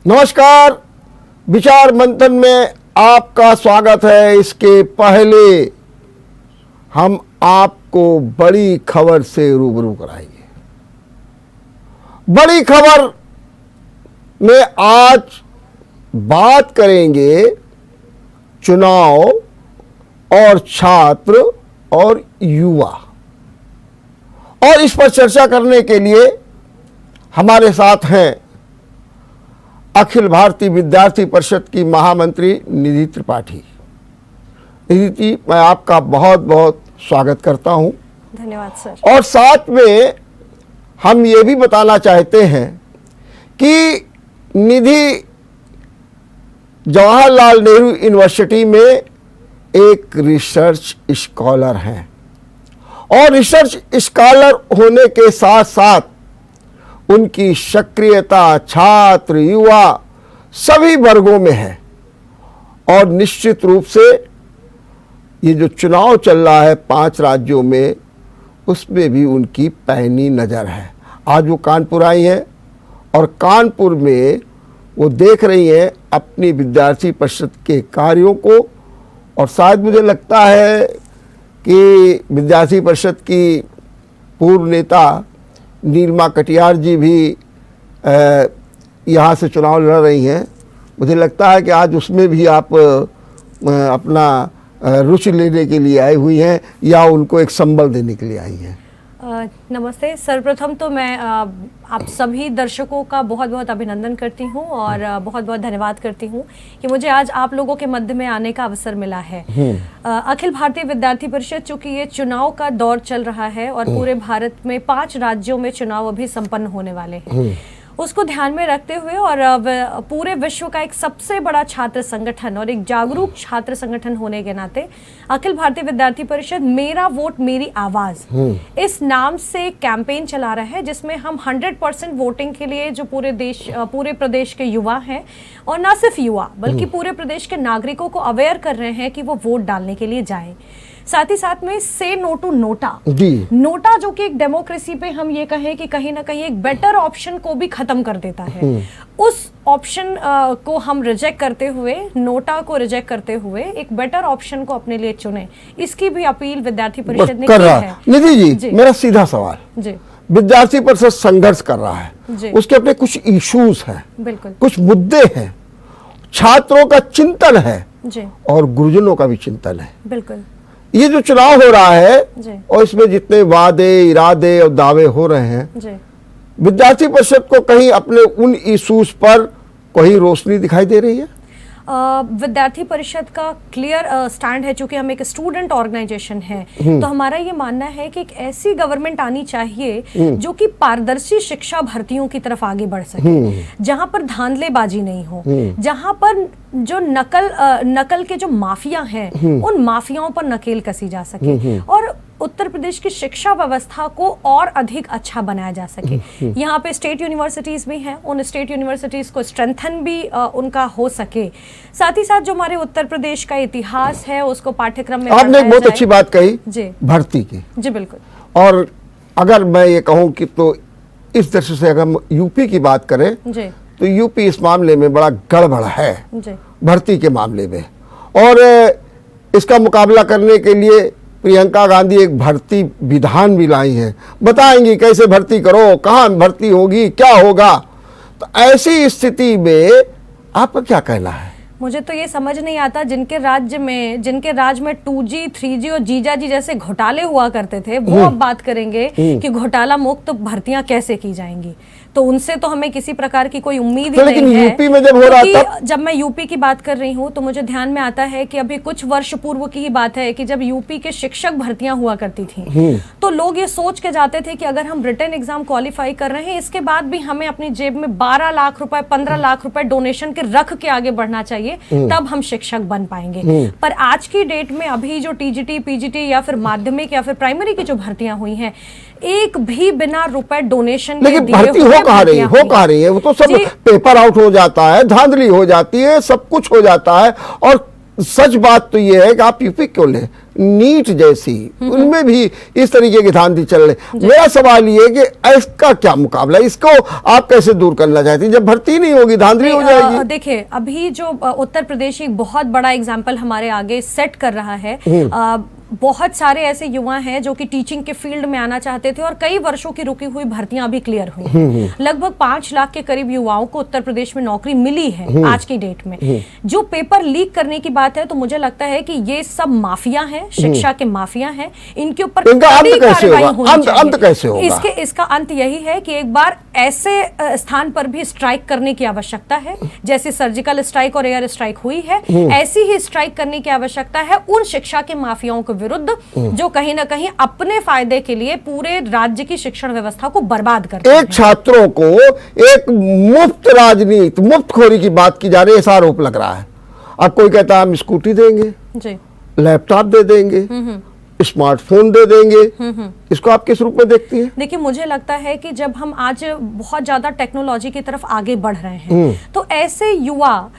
नमस्कार। विचार मंथन में आपका स्वागत है। इसके पहले हम आपको बड़ी खबर से रूबरू कराएंगे। बड़ी खबर में आज बात करेंगे चुनाव और छात्र और युवा, और इस पर चर्चा करने के लिए हमारे साथ हैं अखिल भारतीय विद्यार्थी परिषद की महामंत्री निधि त्रिपाठी। निधि जी, मैं आपका बहुत बहुत स्वागत करता हूं। धन्यवाद सर। और साथ में हम ये भी बताना चाहते हैं कि निधि जवाहरलाल नेहरू यूनिवर्सिटी में एक रिसर्च स्कॉलर हैं, और रिसर्च स्कॉलर होने के साथ साथ उनकी सक्रियता छात्र युवा सभी वर्गों में है। और निश्चित रूप से ये जो चुनाव चल रहा है 5 राज्यों में, उसमें भी उनकी पैनी नज़र है। आज वो कानपुर आई हैं और कानपुर में वो देख रही हैं अपनी विद्यार्थी परिषद के कार्यों को, और शायद मुझे लगता है कि विद्यार्थी परिषद की पूर्व नेता नीलिमा कटियार जी भी यहाँ से चुनाव लड़ रही हैं। मुझे लगता है कि आज उसमें भी आप अपना रुचि लेने के लिए आई हुई हैं, या उनको एक संबल देने के लिए आई हैं। नमस्ते। सर्वप्रथम तो मैं आप सभी दर्शकों का बहुत बहुत अभिनंदन करती हूँ और बहुत बहुत धन्यवाद करती हूँ कि मुझे आज आप लोगों के मध्य में आने का अवसर मिला है। अखिल भारतीय विद्यार्थी परिषद, चूंकि ये चुनाव का दौर चल रहा है और पूरे भारत में 5 राज्यों में चुनाव अभी संपन्न होने वाले हैं, उसको ध्यान में रखते हुए और पूरे विश्व का एक सबसे बड़ा छात्र संगठन और एक जागरूक छात्र संगठन होने के नाते अखिल भारतीय विद्यार्थी परिषद मेरा वोट मेरी आवाज इस नाम से कैंपेन चला रहा है, जिसमें हम 100% वोटिंग के लिए जो पूरे प्रदेश के युवा हैं, और ना सिर्फ युवा बल्कि पूरे प्रदेश के नागरिकों को अवेयर कर रहे हैं कि वो वोट डालने के लिए जाएं। साथ ही साथ में से नो टू नोटा, नोटा जो कि एक डेमोक्रेसी पे हम ये कहें कि कहीं ना कहीं एक बेटर ऑप्शन को भी खत्म कर देता है, उस ऑप्शन को हम रिजेक्ट करते हुए, नोटा को रिजेक्ट करते हुए एक बेटर ऑप्शन को अपने लिए चुने, इसकी भी अपील विद्यार्थी परिषद ने की है। निधि जी, मेरा सीधा सवाल जी, विद्यार्थी परिषद संघर्ष कर रहा है, उसके अपने कुछ इश्यूज हैं, बिल्कुल कुछ मुद्दे हैं, छात्रों का चिंतन है जी, और गुरुजनों का भी चिंतन है। बिल्कुल ये जो चुनाव हो रहा है और इसमें जितने वादे इरादे और दावे हो रहे हैं, विद्यार्थी परिषद को कहीं अपने उन इश्यूज पर कोई रोशनी दिखाई दे रही है? विद्यार्थी परिषद का क्लियर स्टैंड है, चूंकि हम एक स्टूडेंट ऑर्गेनाइजेशन है, तो हमारा ये मानना है कि एक ऐसी गवर्नमेंट आनी चाहिए जो कि पारदर्शी शिक्षा भर्तियों की तरफ आगे बढ़ सके, जहां पर धांधलेबाजी नहीं हो, जहां पर जो नकल के जो माफिया हैं उन माफियाओं पर नकेल कसी जा सके, और उत्तर प्रदेश की शिक्षा व्यवस्था को और अधिक अच्छा बनाया जा सके। यहाँ पे स्टेट यूनिवर्सिटीज भी हैं, उन स्टेट यूनिवर्सिटीज को स्ट्रेंथन भी उनका हो सके। साथ ही साथ जो हमारे उत्तर प्रदेश का इतिहास है उसको पाठ्यक्रम में आपने एक बहुत अच्छी बात कही जी, भर्ती की जी, बिल्कुल। और अगर मैं ये कहूँ कि तो इस दृष्टि से अगर हम यूपी की बात करें जी, तो यूपी इस मामले में बड़ा गड़बड़ है जी, भर्ती के मामले में, और इसका मुकाबला करने के लिए प्रियंका गांधी एक भर्ती विधान भी लाई है, बताएंगी कैसे भर्ती करो, कहाँ भर्ती होगी, क्या होगा। तो ऐसी स्थिति में आपका क्या कहना है? मुझे तो ये समझ नहीं आता, जिनके राज में 2G 3G और जीजाजी जैसे घोटाले हुआ करते थे, वो अब बात करेंगे कि घोटाला मुक्त भर्तियां कैसे की जाएंगी। तो उनसे तो हमें किसी प्रकार की कोई उम्मीद ही नहीं है। यूपी में जब हो रहा था, जब मैं यूपी की बात कर रही हूँ तो मुझे ध्यान में आता है कि अभी कुछ वर्ष पूर्व की ही बात है कि जब यूपी के शिक्षक भर्तियां हुआ करती थी, तो लोग ये सोच के जाते थे कि अगर हम रिटन एग्जाम क्वालिफाई कर रहे हैं, इसके बाद भी हमें अपनी जेब में 12 लाख रुपए 15 लाख रुपए डोनेशन के रख के आगे बढ़ना चाहिए, तब हम शिक्षक बन पाएंगे। पर आज की डेट में अभी जो टीजीटी पीजीटी या फिर माध्यमिक या फिर प्राइमरी की जो भर्तियां हुई हैं, एक भी बिना रुपए डोनेशन के दिए भर्ती हो कहाँ रही है, वो तो सब पेपर आउट हो जाता है, धांधली हो जाती है, सब कुछ हो जाता है, और सच बात तो ये है कि आप यूपी क्यों ले, नीट जैसी उनमें भी इस तरीके की धांधली चल रही। मेरा सवाल ये है कि इसका क्या मुकाबला, इसको आप कैसे दूर करना चाहती हैं? जब भर्ती नहीं होगी धांधली हो जाएगी। देखिए, अभी जो उत्तर प्रदेश एक बहुत बड़ा एग्जाम्पल हमारे आगे सेट कर रहा है। बहुत सारे ऐसे युवा हैं जो कि टीचिंग के फील्ड में आना चाहते थे और कई वर्षों की रुकी हुई भर्तियां अभी क्लियर हुई। लगभग 5 लाख के करीब युवाओं को उत्तर प्रदेश में नौकरी मिली है आज की डेट में। जो पेपर लीक करने की बात है, तो मुझे लगता है कि ये सब माफिया हैं, शिक्षा के माफिया हैं। इनके ऊपर कड़ी कार्रवाई होनी चाहिए। इसका अंत यही है कि एक बार ऐसे स्थान पर भी स्ट्राइक करने की आवश्यकता है, जैसे सर्जिकल स्ट्राइक और एयर स्ट्राइक हुई है, ऐसी ही स्ट्राइक करने की आवश्यकता है उन शिक्षा के माफियाओं के विरुद्ध जो कहीं ना कहीं अपने फायदे के लिए पूरे राज्य की शिक्षण व्यवस्था को बर्बाद करते हैं। एक छात्रों को एक मुफ्त राजनीति, मुफ्तखोरी की बात की जा रही है, ऐसा आरोप लग रहा है। अब कोई कहता है हम स्कूटी देंगे जी, लैपटॉप दे देंगे, स्मार्टफोन दे देंगे, इसको आप किस रूप में देखती हैं? देखिए, मुझे लगता है कि जब हम आज बहुत ज्यादा टेक्नोलॉजी की तरफ आगे बढ़ रहे हैं, तो ऐसे युवा,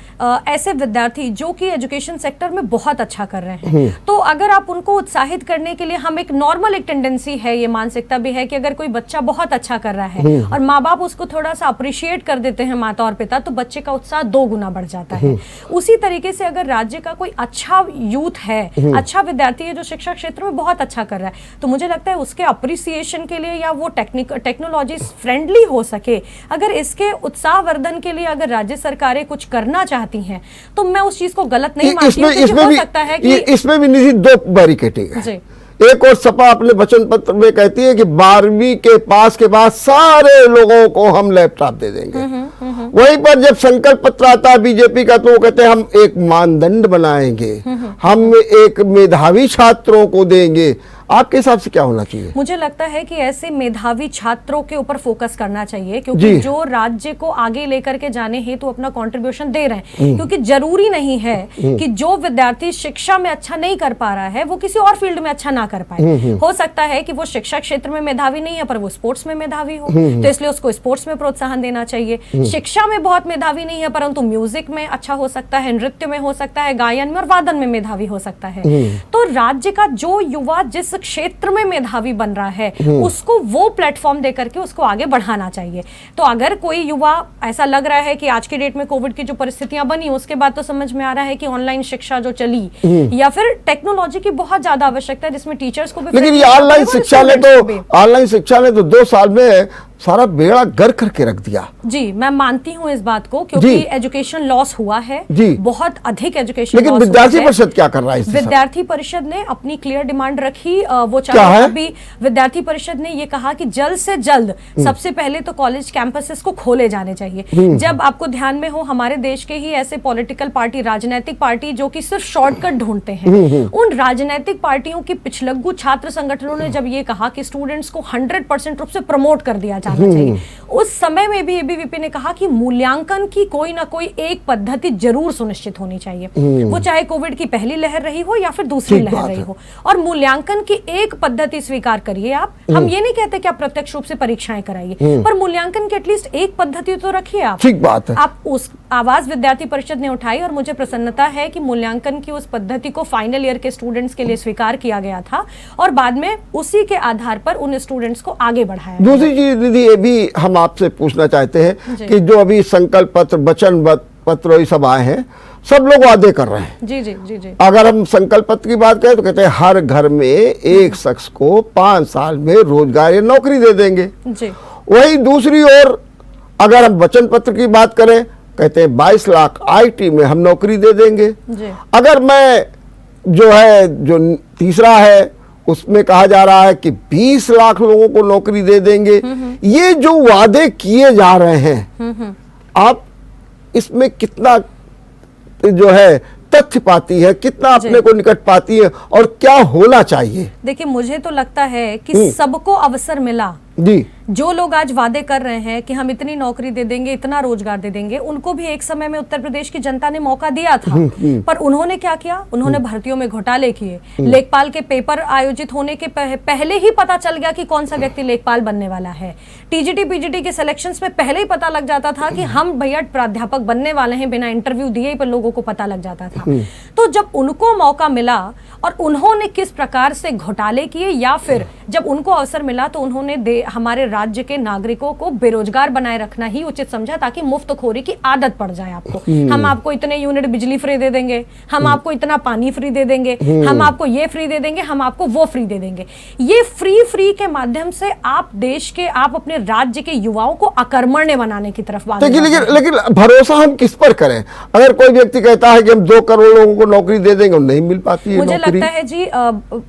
ऐसे विद्यार्थी जो कि एजुकेशन सेक्टर में बहुत अच्छा कर रहे हैं, तो अगर आप उनको उत्साहित करने के लिए, हम एक नॉर्मल एक टेंडेंसी है, ये मानसिकता भी है कि अगर कोई बच्चा बहुत अच्छा कर रहा है और माँ बाप उसको थोड़ा सा अप्रिशिएट कर देते हैं, माता और पिता, तो बच्चे का उत्साह 2 गुना बढ़ जाता है। उसी तरीके से अगर राज्य का कोई अच्छा यूथ है, अच्छा विद्यार्थी है जो शिक्षा क्षेत्र में बहुत अच्छा कर रहा है, तो मुझे लगता है उसके अप्रिसिएशन के लिए या वो टेक्नोलॉजी फ्रेंडली हो सके, अगर इसके उत्साहवर्धन के लिए अगर राज्य सरकारें कुछ करना चाहती हैं, तो मैं उस चीज को गलत नहीं मानती हूं। इसमें हो सकता है कि इसमें भी निजी 2 बैरिकेडिंग है। एक और सपा अपने वचन पत्र में कहती है कि 12वीं के पास के बाद सारे लोगों को हम लैपटॉप दे देंगे। वहीं पर जब संकल्प पत्र आता है बीजेपी का, तो वो कहते हैं हम एक मानदंड बनाएंगे, हम एक मेधावी छात्रों को देंगे। आपके हिसाब से क्या होना चाहिए? मुझे लगता है कि ऐसे मेधावी छात्रों के ऊपर फोकस करना चाहिए, क्योंकि जो राज्य को आगे लेकर के जाने हेतु तो अपना कंट्रीब्यूशन दे रहे हैं। क्योंकि जरूरी नहीं है कि जो विद्यार्थी शिक्षा में अच्छा नहीं कर पा रहा है वो किसी और फील्ड में अच्छा ना कर पाए। हो सकता है कि वो शिक्षा क्षेत्र में मेधावी नहीं है पर वो स्पोर्ट्स में मेधावी हो, तो इसलिए उसको स्पोर्ट्स में प्रोत्साहन देना चाहिए। शिक्षा में बहुत मेधावी नहीं है परंतु म्यूजिक में अच्छा हो सकता है, नृत्य में हो सकता है, गायन में और वादन में मेधावी हो सकता है। तो राज्य का जो युवा जिस क्षेत्र में मेधावी बन रहा है उसको वो प्लेटफॉर्म देकर के उसको आगे बढ़ाना चाहिए। तो अगर कोई युवा, ऐसा लग रहा है कि आज की डेट में कोविड की जो परिस्थितियां बनी उसके बाद तो समझ में आ रहा है कि ऑनलाइन शिक्षा जो चली या फिर टेक्नोलॉजी की बहुत ज्यादा आवश्यकता है जिसमें टीचर्स को भी, लेकिन ये ऑनलाइन शिक्षा ने तो 2 साल में सारा बेड़ा गर्क करके रख दिया। जी, मैं मानती हूँ इस बात को, क्योंकि एजुकेशन लॉस हुआ है बहुत अधिक एजुकेशन। लेकिन विद्यार्थी परिषद क्या कर रहा है? विद्यार्थी परिषद ने अपनी क्लियर डिमांड रखी। वो चाहे अभी विद्यार्थी परिषद ने ये कहा कि जल्द से जल्द सबसे पहले तो कॉलेज कैंपसेस को खोले जाने चाहिए। जब आपको ध्यान में हो, हमारे देश के ही ऐसे पॉलिटिकल पार्टी, राजनीतिक पार्टी जो कि सिर्फ शॉर्टकट ढूंढते हैं, उन राजनीतिक पार्टियों की पिछलग्गू छात्र संगठनों ने जब ये कहा कि स्टूडेंट्स को 100% रूप से प्रमोट कर दिया चाहिए, उस समय में भी एबीवीपी ने कहा कि मूल्यांकन की कोई ना कोई एक पद्धति जरूर सुनिश्चित होनी चाहिए, वो चाहे कोविड की पहली लहर रही हो या फिर दूसरी लहर रही हो। और मूल्यांकन की एक पद्धति स्वीकार करिए आप। हम ये नहीं कहते कि आप प्रत्यक्ष रूप से परीक्षाएं कराइए, पर मूल्यांकन की एटलीस्ट एक पद्धति तो रखिए आप। ठीक बात है। आप उस आवाज विद्यार्थी परिषद ने उठाई और मुझे प्रसन्नता है कि मूल्यांकन की उस पद्धति को फाइनल ईयर के स्टूडेंट्स के लिए स्वीकार किया गया था और बाद में उसी के आधार पर उन स्टूडेंट्स को आगे बढ़ाया। दूसरी चीज दीदी, ये भी हम आपसे पूछना चाहते हैं कि जो अभी संकल्प पत्र, वचन पत्र ये सब आए हैं, सब लोग वादे कर रहे हैं। जी जी जी जी। अगर हम संकल्प पत्र की बात करें तो कहते हैं हर घर में एक शख्स को 5 साल में रोजगार या नौकरी दे देंगे जी। वही दूसरी ओर अगर हम वचन पत्र की बात करें, कहते हैं 22 लाख आईटी में हम नौकरी दे देंगे जी। अगर मैं जो तीसरा है उसमें कहा जा रहा है कि 20 लाख लोगों को नौकरी दे देंगे। ये जो वादे किए जा रहे हैं, आप इसमें कितना तथ्य पाती है, कितना अपने को निकट पाती है और क्या होना चाहिए? देखिए, मुझे तो लगता है कि सबको अवसर मिला जी, जो लोग आज वादे कर रहे हैं कि हम इतनी नौकरी दे देंगे, इतना रोजगार दे देंगे, उनको भी एक समय में उत्तर प्रदेश की जनता ने मौका दिया था, पर उन्होंने क्या किया? उन्होंने भर्तियों में घोटाले किए। लेखपाल के पेपर आयोजित होने के पहले ही पता चल गया कि कौन सा व्यक्ति लेखपाल बनने वाला है। टीजीटी पीजीटी के सिलेक्शंस में पहले ही पता लग जाता था कि हम भैया प्राध्यापक बनने वाले हैं, बिना इंटरव्यू दिए ही पर लोगों को पता लग जाता था। तो जब उनको मौका मिला और उन्होंने किस प्रकार से घोटाले किए, या फिर जब उनको अवसर मिला तो उन्होंने हमारे राज्य के नागरिकों को बेरोजगार बनाए रखना ही उचित समझा, ताकि मुफ्तखोरी की आदत पड़ जाए आपको। हम आपको इतने यूनिट बिजली फ्री दे देंगे, हम आपको इतना पानी फ्री दे देंगे, हम आपको ये फ्री दे देंगे, हम आपको वो फ्री दे देंगे। ये फ्री के माध्यम से आप अपने राज्य के युवाओं को अकर्मण्य बनाने की तरफ बात। लेकिन भरोसा हम किस पर करें? अगर कोई व्यक्ति कहता है कि हम 2 करोड़ लोगों को नौकरी दे देंगे और नहीं मिल पाती है मुझे नौकरी। लगता है जी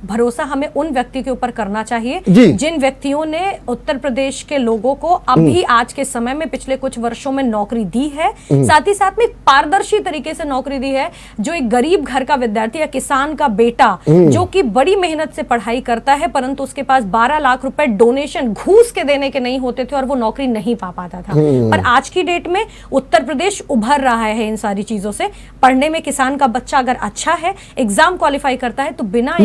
भरोसा हमें उन व्यक्ति के ऊपर करना चाहिए जिन व्यक्तियों ने उत्तर प्रदेश के लोगों को अभी आज के समय में पिछले कुछ वर्षों में नौकरी दी है, साथ ही साथ में पारदर्शी तरीके से नौकरी दी है। जो एक गरीब घर का विद्यार्थी या किसान का बेटा जो कि बड़ी मेहनत से पढ़ाई करता है, परंतु उसके पास 12 लाख रुपए डोनेशन घूस के देने के नहीं होते थे और वो नौकरी नहीं पा पाता था। पर आज की डेट में उत्तर प्रदेश उभर रहा है इन सारी चीजों से। पढ़ने में किसान का बच्चा अगर अच्छा है, एग्जाम क्वालिफाई करता है, तो बिना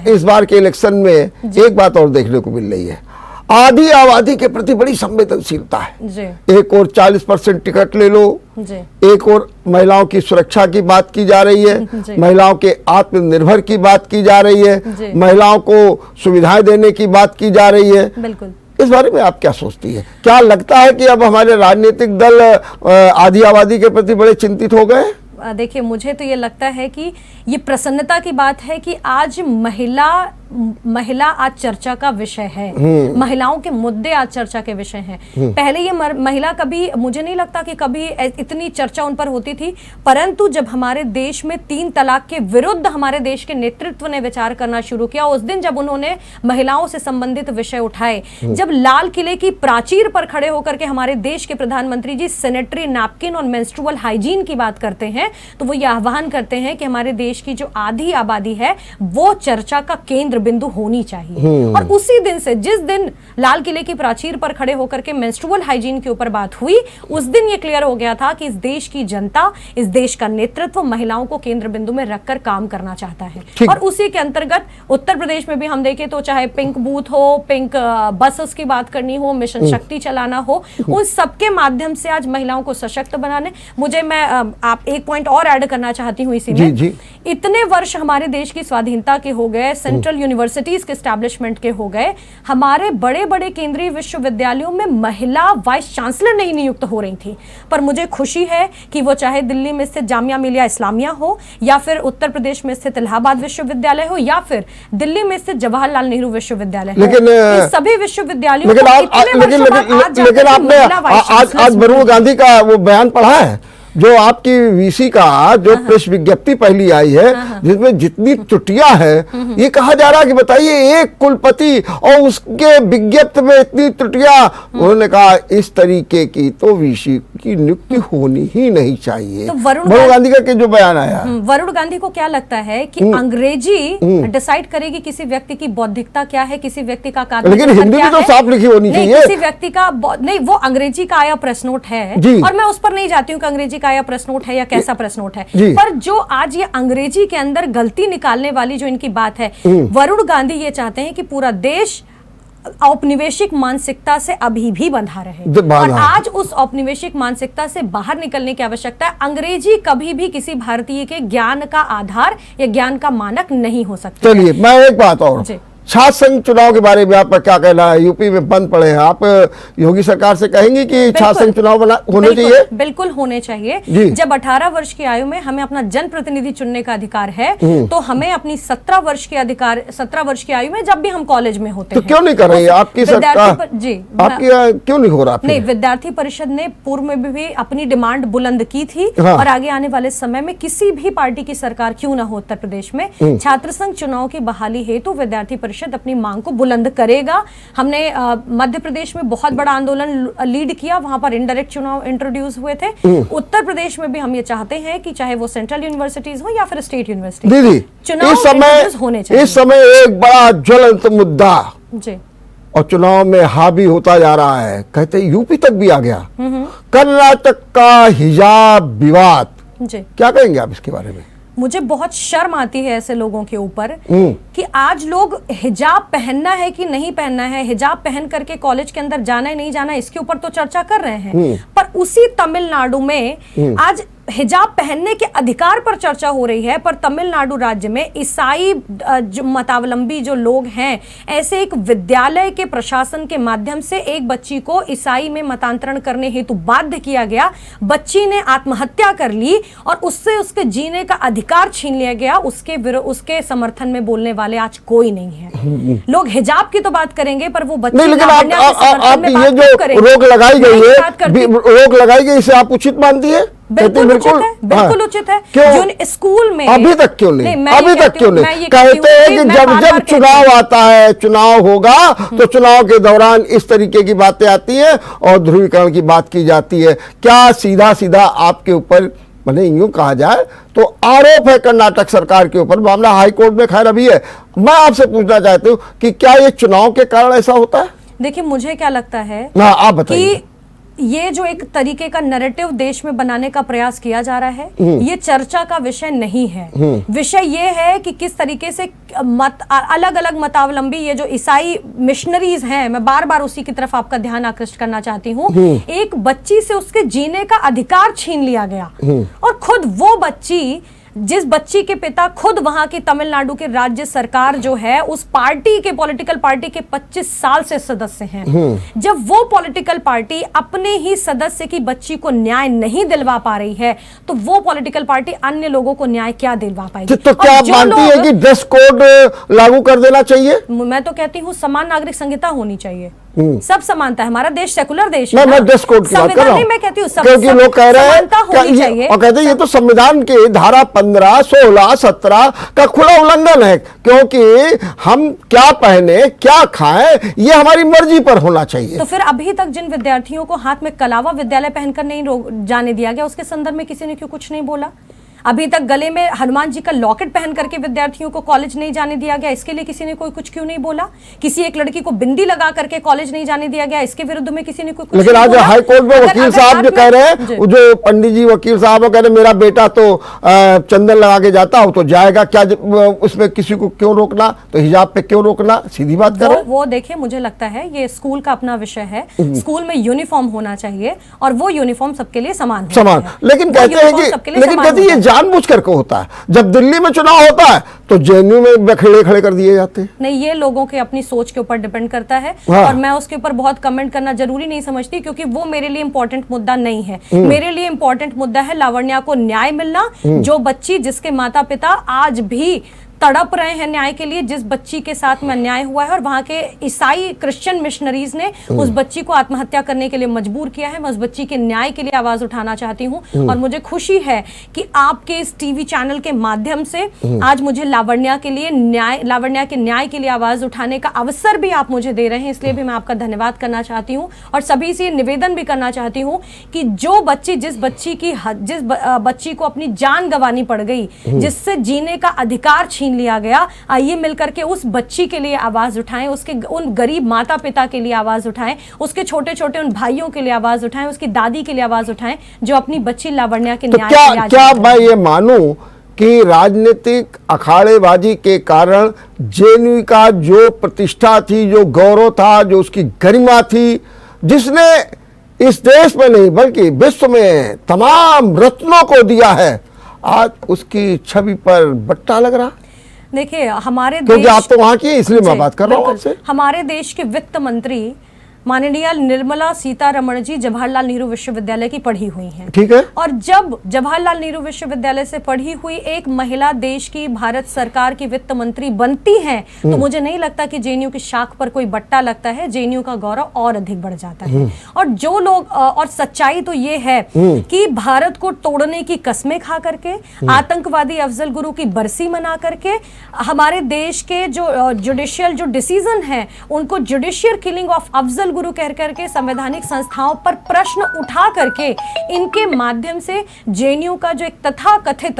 इस बार के इलेक्शन में एक बात और देखने को मिल रही है, आधी आबादी के प्रति बड़ी संवेदनशीलता है। एक और 40% टिकट ले लो, एक और महिलाओं की सुरक्षा की बात की जा रही है, महिलाओं के आत्मनिर्भर की बात की जा रही है, महिलाओं को सुविधाएं देने की बात की जा रही है। बिल्कुल। इस बारे में आप क्या सोचती है? क्या लगता है कि अब हमारे राजनीतिक दल आधी आबादी के प्रति बड़े चिंतित हो गए? देखिए, मुझे तो ये लगता है कि ये प्रसन्नता की बात है कि आज महिला आज चर्चा का विषय है, महिलाओं के मुद्दे आज चर्चा के विषय हैं। पहले ये महिला कभी, मुझे नहीं लगता कि कभी इतनी चर्चा उन पर होती थी, परंतु जब हमारे देश में 3 तलाक के विरुद्ध हमारे देश के नेतृत्व ने विचार करना शुरू किया, उस दिन जब उन्होंने महिलाओं से संबंधित विषय उठाए, जब लाल किले की प्राचीर पर खड़े होकर के हमारे देश के प्रधानमंत्री जी सैनिटरी नैपकिन और मेंस्ट्रुअल हाइजीन की बात करते हैं, तो वो ये आह्वान करते हैं कि हमारे देश की जो आधी आबादी है वो चर्चा का केंद्र बिंदु होनी चाहिए। और उसी दिन से, जिस दिन लाल किले की प्राचीर पर खड़े होकर के मेंस्ट्रुअल हाइजीन के ऊपर बात हुई, उस दिन ये क्लियर हो गया था कि इस देश की जनता, इस देश का नेतृत्व महिलाओं को केंद्र बिंदु में रखकर काम करना चाहता है। और उसी के अंतर्गत उत्तर प्रदेश में भी हम देखें तो चाहे पिंक बूथ हो, पिंक बसेस की बात करनी हो, मिशन शक्ति चलाना हो, उन सबके माध्यम से आज महिलाओं को सशक्त बनाने। मैं आप एक पॉइंट और ऐड करना चाहती हूँ इसी में। इतने वर्ष हमारे देश की स्वाधीनता के हो गए, सेंट्रल यूनिवर्सिटीज के एस्टैब्लिशमेंट के हो गए, हमारे बड़े बड़े केंद्रीय विश्वविद्यालयों में महिला वाइस चांसलर नहीं नियुक्त हो रही थी। पर मुझे खुशी है कि वो चाहे दिल्ली में स्थित जामिया मिलिया इस्लामिया हो, या फिर उत्तर प्रदेश में स्थित इलाहाबाद विश्वविद्यालय हो, या फिर दिल्ली में स्थित जवाहरलाल नेहरू विश्वविद्यालय हो, इस सभी विश्वविद्यालयों लेकिन आपने आज वरुण गांधी का वो बयान पढ़ा है, जो आपकी वीसी का जो प्रेस विज्ञप्ति पहली आई है, जिसमें जितनी त्रुटियां हैं, ये कहा जा रहा है कि बताइए एक कुलपति और उसके विज्ञप्ति में इतनी त्रुटियां। उन्होंने कहा इस तरीके की तो वीसी की नियुक्ति होनी ही नहीं चाहिए। तो वरुण गांधी का जो बयान आया, वरुण गांधी को क्या लगता है कि अंग्रेजी डिसाइड करेगी किसी व्यक्ति की बौद्धिकता क्या है, किसी व्यक्ति का कार्य, लेकिन हिंदी में तो साफ लिखी होनी चाहिए। किसी व्यक्ति का नहीं, वो अंग्रेजी का आया प्रेस नोट है, और मैं उस पर नहीं जाती हूँ कि अंग्रेजी का आया प्रेस नोट है या कैसा प्रेस नोट है, पर जो आज ये अंग्रेजी के अंदर गलती निकालने वाली जो इनकी बात है, वरुण गांधी ये चाहते हैं कि पूरा देश औपनिवेशिक मानसिकता से अभी भी बंधा रहे, और आज उस औपनिवेशिक मानसिकता से बाहर निकलने की आवश्यकता है। अंग्रेजी कभी भी किसी भारतीय के ज्ञान का आधार या ज्ञान का मानक नहीं हो सकता। चलिए, मैं एक बात और, छात्र संघ चुनाव के बारे में आपका क्या कहना है? यूपी में बंद पड़े हैं, आप योगी सरकार से कहेंगे कि छात्र संघ चुनाव होने चाहिए? बिल्कुल होने चाहिए। जब 18 वर्ष की आयु में हमें अपना जनप्रतिनिधि चुनने का अधिकार है, तो हमें अपनी 17 वर्ष की आयु में जब भी हम कॉलेज में होते हैं, तो क्यों नहीं कर रही है आपकी सरकार? जी, आपकी क्यों नहीं हो रहा? नहीं, विद्यार्थी परिषद ने पूर्व में भी अपनी डिमांड बुलंद की थी, और आगे आने वाले समय में किसी भी पार्टी की सरकार क्यों ना हो उत्तर प्रदेश में, छात्र संघ चुनाव की बहाली हेतु विद्यार्थी परिषद अपनी मांग को बुलंद करेगा। हमने मध्य प्रदेश में बहुत बड़ा आंदोलन लीड किया, वहां पर इनडायरेक्ट चुनाव इंट्रोड्यूस हुए थे। उत्तर प्रदेश में भी हम ये चाहते हैं कि चाहे वो सेंट्रल यूनिवर्सिटीज हो या फिर स्टेट यूनिवर्सिटी, चुनाव होने चाहिए। इस समय एक बड़ा ज्वलंत मुद्दा और चुनाव में हावी होता जा रहा है, कहते यूपी तक भी आ गया। कर्नाटक का हिजाब विवाद, जी क्या कहेंगे आप इसके बारे में? मुझे बहुत शर्म आती है ऐसे लोगों के ऊपर कि आज लोग हिजाब पहनना है कि नहीं पहनना है, हिजाब पहन करके कॉलेज के अंदर जाना है नहीं जाना, इसके ऊपर तो चर्चा कर रहे हैं। पर उसी तमिलनाडु में आज हिजाब पहनने के अधिकार पर चर्चा हो रही है, पर तमिलनाडु राज्य में ईसाई जो मतावलंबी जो लोग हैं, ऐसे एक विद्यालय के प्रशासन के माध्यम से एक बच्ची को ईसाई में मतांतरण करने हेतु बाध्य किया गया। बच्ची ने आत्महत्या कर ली और उससे उसके जीने का अधिकार छीन लिया गया। उसके समर्थन में बोलने वाले आज कोई नहीं है। लोग हिजाब की तो बात करेंगे, पर वो बच्ची नहीं, लेकिन आप ये जो रोक लगाई गई है, रोक लगाई गई, इसे आप उचित मानती है? बिल्कुल उचित है, बिल्कुल उचित है। जो स्कूल में अभी तक क्यों नहीं, अभी तक क्यों नहीं? कहते हैं कि जब चुनाव आता है, चुनाव होगा तो चुनाव के दौरान इस तरीके की बातें आती हैं और ध्रुवीकरण की बात की जाती है। क्या सीधा सीधा आपके ऊपर, मैंने यूं कहा जाए तो आरोप है कर्नाटक सरकार के ऊपर, मामला हाई कोर्ट में खैर अभी है। मैं आपसे पूछना चाहती हूँ कि क्या ये चुनाव के कारण ऐसा होता है? देखिए, मुझे क्या लगता है, आप बताइए। ये जो एक तरीके का नैरेटिव देश में बनाने का प्रयास किया जा रहा है, ये चर्चा का विषय नहीं है। विषय ये है कि किस तरीके से अलग अलग मतावलंबी, ये जो ईसाई मिशनरीज हैं, मैं बार बार उसी की तरफ आपका ध्यान आकृष्ट करना चाहती हूँ। एक बच्ची से उसके जीने का अधिकार छीन लिया गया और खुद वो बच्ची, जिस बच्ची के पिता खुद वहां की तमिलनाडु के राज्य सरकार जो है उस पार्टी के, पॉलिटिकल पार्टी के 25 साल से सदस्य हैं, जब वो पॉलिटिकल पार्टी अपने ही सदस्य की बच्ची को न्याय नहीं दिलवा पा रही है, तो वो पॉलिटिकल पार्टी अन्य लोगों को न्याय क्या दिलवा पाएगी? तो क्या आप मानती है कि ड्रेस कोड लागू कर देना चाहिए? मैं तो कहती हूँ समान नागरिक संहिता होनी चाहिए, सब समानता है। हमारा देश सेकुलर देश है। मैं ड्रेस कोड की बात कर रहा हूं, मैं कहती हूँ क्योंकि लोग कह रहे हैं और कहते हैं ये तो संविधान के धारा 15, 16, 17 का खुला उल्लंघन है, क्योंकि हम क्या पहने, क्या खाएं, ये हमारी मर्जी पर होना चाहिए। तो फिर अभी तक जिन विद्यार्थियों को हाथ में कलावा विद्यालय पहनकर नहीं जाने दिया गया, उसके संदर्भ में किसी ने क्यों कुछ नहीं बोला? अभी तक गले में हनुमान जी का लॉकेट पहन करके विद्यार्थियों को कॉलेज नहीं जाने दिया गया, इसके लिए किसी ने कोई कुछ क्यों नहीं बोला? किसी एक लड़की को बिंदी लगा करके कॉलेज नहीं जाने दिया गया, इसके विरुद्ध में किसी ने कोई कुछ लेकिन आज हाई कोर्ट में वकील साहब जो कह रहे हैं, जो पंडित जी वकील साहब कह रहे हैं मेरा बेटा तो चंदन लगा के जाता हो तो जाएगा, क्या उसमें किसी को क्यों रोकना? तो हिजाब पे क्यों रोकना? सीधी बात कर रहे हैं। वो देखिए, मुझे लगता है ये स्कूल का अपना विषय है। स्कूल में यूनिफॉर्म होना चाहिए और वो यूनिफॉर्म सबके लिए समान। लेकिन कहते हैं कि जानबूझ करके होता है। जब दिल्ली में चुनाव होता है तो जेएनयू में बखेड़े खड़े कर दिए जाते हैं। नहीं, ये लोगों के अपनी सोच के ऊपर डिपेंड करता है। और मैं उसके ऊपर बहुत कमेंट करना जरूरी नहीं समझती, क्योंकि वो मेरे लिए इंपॉर्टेंट मुद्दा नहीं है। मेरे लिए इंपॉर्टेंट मुद्दा है लावण्या को न्याय मिलना, जो बच्ची जिसके माता पिता आज भी तड़प रहे हैं न्याय के लिए, जिस बच्ची के साथ में अन्याय हुआ है और वहां के ईसाई क्रिश्चियन मिशनरीज ने उस बच्ची को आत्महत्या करने के लिए मजबूर किया है। मैं उस बच्ची के न्याय के लिए आवाज उठाना चाहती हूँ और मुझे खुशी है कि आपके इस टीवी चैनल के माध्यम से आज मुझे लावण्या के न्याय के लिए आवाज उठाने का अवसर भी आप मुझे दे रहे हैं, इसलिए भी मैं आपका धन्यवाद करना चाहती हूँ। और सभी से निवेदन भी करना चाहती हूँ कि जो बच्ची, जिस बच्ची को अपनी जान गंवानी पड़ गई, जिससे जीने का अधिकार छीन लिया गया, आइए मिलकर के उस बच्ची के लिए आवाज उठाएं, उसके उन गरीब माता पिता के लिए आवाज उठाएं, उसके छोटे छोटे उन भाइयों के लिए आवाज उठाएं, उसकी दादी के लिए आवाज उठाएं, जो अपनी बच्ची लावण्या के न्याय के लिए। क्या मैं ये मानूं कि राजनीतिक अखाड़ेबाजी के कारण जेएनयू का जो प्रतिष्ठा थी, जो गौरव था, जो उसकी गरिमा थी, जिसने इस देश में नहीं बल्कि विश्व में तमाम रत्नों को दिया है, आज उसकी छवि पर बट्टा लग रहा? देखिए, हमारे क्योंकि आप तो वहां की, इसलिए मैं बात कर रहा हूं आपसे। हमारे देश के वित्त मंत्री माननीय निर्मला सीतारमण जी जवाहरलाल नेहरू विश्वविद्यालय की पढ़ी हुई हैं। ठीक है। और जब जवाहरलाल नेहरू विश्वविद्यालय से पढ़ी हुई एक महिला देश की भारत सरकार की वित्त मंत्री बनती हैं, तो मुझे नहीं लगता कि जेएनयू की शाख पर कोई बट्टा लगता है। जेएनयू का गौरव और अधिक बढ़ जाता है। और जो लोग, और सच्चाई तो ये है कि भारत को तोड़ने की कस्में खा करके, आतंकवादी अफजल गुरु की बरसी मना करके, हमारे देश के जो जुडिशियल जो डिसीजन है, उनको judicial killing of Afzal Guru कह करके संवैधानिक संस्थाओं पर प्रश्न उठा करके इनके माध्यम से जेएनयू का जो एक तथाकथित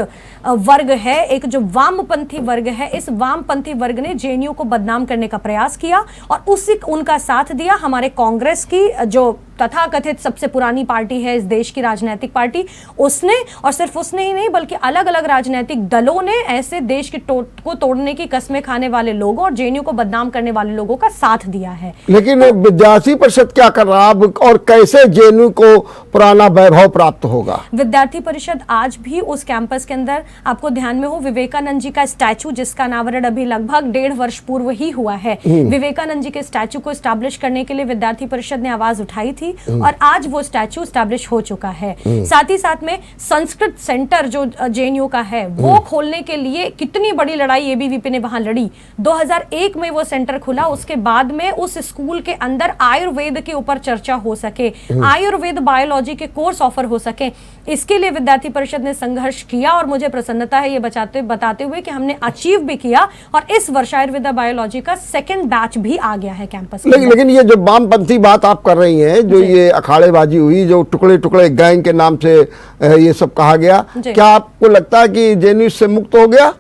वर्ग है, एक जो वामपंथी वर्ग है, इस वामपंथी वर्ग ने जेएनयू को बदनाम करने का प्रयास किया और उसी उनका साथ दिया हमारे कांग्रेस की जो तथाकथित सबसे पुरानी पार्टी है इस देश की राजनीतिक पार्टी, उसने, और सिर्फ उसने ही नहीं बल्कि अलग अलग राजनीतिक दलों ने ऐसे देश की को तोड़ने की कस्में खाने वाले लोगों और जेएनयू को बदनाम करने वाले लोगों का साथ दिया है। लेकिन विद्यार्थी परिषद क्या कर रहा है और कैसे जेएनयू को पुराना वैभव प्राप्त होगा? विद्यार्थी परिषद आज भी उस कैंपस के अंदर, आपको ध्यान में हो, विवेकानंद जी का स्टैचू जिसका अनावरण अभी लगभग 1.5 वर्ष पूर्व ही हुआ है, विवेकानंद जी के स्टैचू को स्टैब्लिश करने के लिए विद्यार्थी परिषद ने आवाज उठाई थी और आज वो स्टैचू स्टैब्लिश हो चुका है। साथ ही साथ में संस्कृत सेंटर जो जेएनयू का है वो खोलने के लिए कितनी बड़ी लड़ाई एबीवीपी ने वहां लड़ी। 2001 में वो सेंटर खुला, उसके बाद में उस स्कूल के अंदर आयुर्वेद के ऊपर चर्चा हो सके, आयुर्वेद बायोलॉजी के कोर्स ऑफर हो सके, इसके लिए विद्यार्थी परिषद ने संघर्ष किया और मुझे प्रसन्नता है ये बताते हुए कि हमने अचीव भी किया और इस वर्ष आयुर्वेदा बायोलॉजी का 2nd बैच भी आ गया है कैंपस में। लेकिन ये जो वामपंथी बात आप कर रही हैं, जो ये अखाड़ेबाजी हुई, जो टुकड़े टुकड़े गैंग के नाम से ये सब कहा गया, क्या आपको लगता है कि जेएनयू से मुक्त हो गया?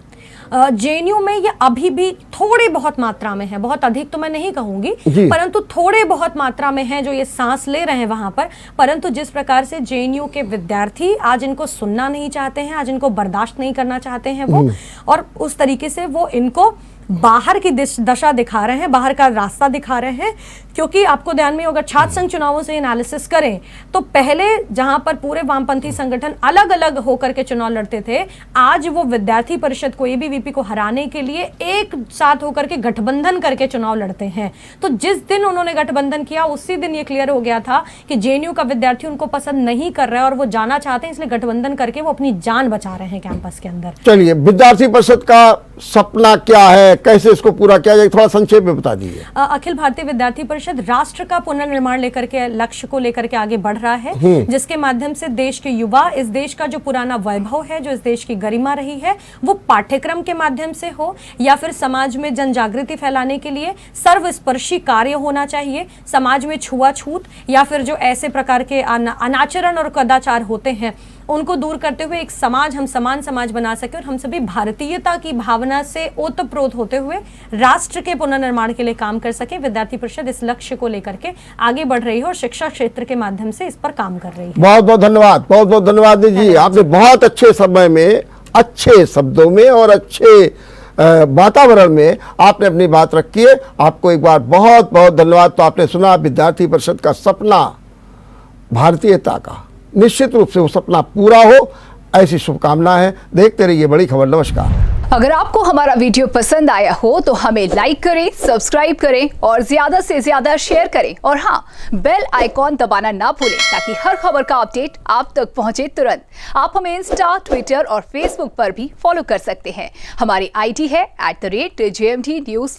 जेएनयू में ये अभी भी थोड़ी बहुत मात्रा में है, बहुत अधिक तो मैं नहीं कहूंगी, परंतु थोड़े बहुत मात्रा में है जो ये सांस ले रहे हैं वहां पर। परंतु जिस प्रकार से जेएनयू के विद्यार्थी आज इनको सुनना नहीं चाहते हैं, आज इनको बर्दाश्त नहीं करना चाहते हैं वो, और उस तरीके से वो इनको बाहर की दशा दिखा रहे हैं, बाहर का रास्ता दिखा रहे हैं। क्योंकि आपको ध्यान में होगा, छात्र संघ चुनावों से एनालिसिस करें तो पहले जहां पर पूरे वामपंथी संगठन अलग अलग होकर के चुनाव लड़ते थे, आज वो विद्यार्थी परिषद को, एबीवीपी को हराने के लिए एक साथ होकर के गठबंधन करके चुनाव लड़ते हैं। तो जिस दिन उन्होंने गठबंधन किया उसी दिन ये क्लियर हो गया था कि जेएनयू का विद्यार्थी उनको पसंद नहीं कर रहा है और वो जाना चाहते हैं, इसलिए गठबंधन करके वो अपनी जान बचा रहे हैं कैंपस के अंदर। चलिए, विद्यार्थी परिषद का सपना क्या है, कैसे इसको पूरा किया जाए, थोड़ा संक्षेप में बता दीजिए। अखिल भारतीय विद्यार्थी परिषद राष्ट्र का पुनर्निर्माण लेकर के, लक्ष्य को लेकर के आगे बढ़ रहा है, जिसके माध्यम से देश के युवा, इस देश का जो पुराना वैभव है, जो इस देश की गरिमा रही है, वो पाठ्यक्रम के माध्यम से हो या फिर समाज में जन जागृति फैलाने के लिए सर्वस्पर्शी कार्य होना चाहिए। समाज में छुआछूत या फिर जो ऐसे प्रकार के अनाचरण और कदाचार होते हैं उनको दूर करते हुए एक समाज, हम समान समाज बना सके और हम सभी भारतीयता की भावना से ओतप्रोत होते हुए राष्ट्र के पुनर्निर्माण के लिए काम कर सके। विद्यार्थी परिषद इस लक्ष्य को लेकर के आगे बढ़ रही है और शिक्षा क्षेत्र के माध्यम से इस पर काम कर रही है। बहुत बहुत धन्यवाद, बहुत बहुत धन्यवाद जी। आपने बहुत अच्छे समय में, अच्छे शब्दों में और अच्छे वातावरण में आपने अपनी बात रखी है। आपको एक बार बहुत बहुत धन्यवाद। तो आपने सुना विद्यार्थी परिषद का सपना भारतीयता का, निश्चित रूप से वो सपना पूरा हो, ऐसी शुभकामना है। देखते रहिए बड़ी खबर। नमस्कार। अगर आपको हमारा वीडियो पसंद आया हो तो हमें लाइक करें, सब्सक्राइब करें और ज्यादा से ज्यादा शेयर करें और हाँ, बेल आइकॉन दबाना ना भूलें ताकि हर खबर का अपडेट आप तक पहुंचे तुरंत। आप हमें इंस्टा, ट्विटर और फेसबुक पर भी फॉलो कर सकते हैं। हमारी आईडी है @JMT News।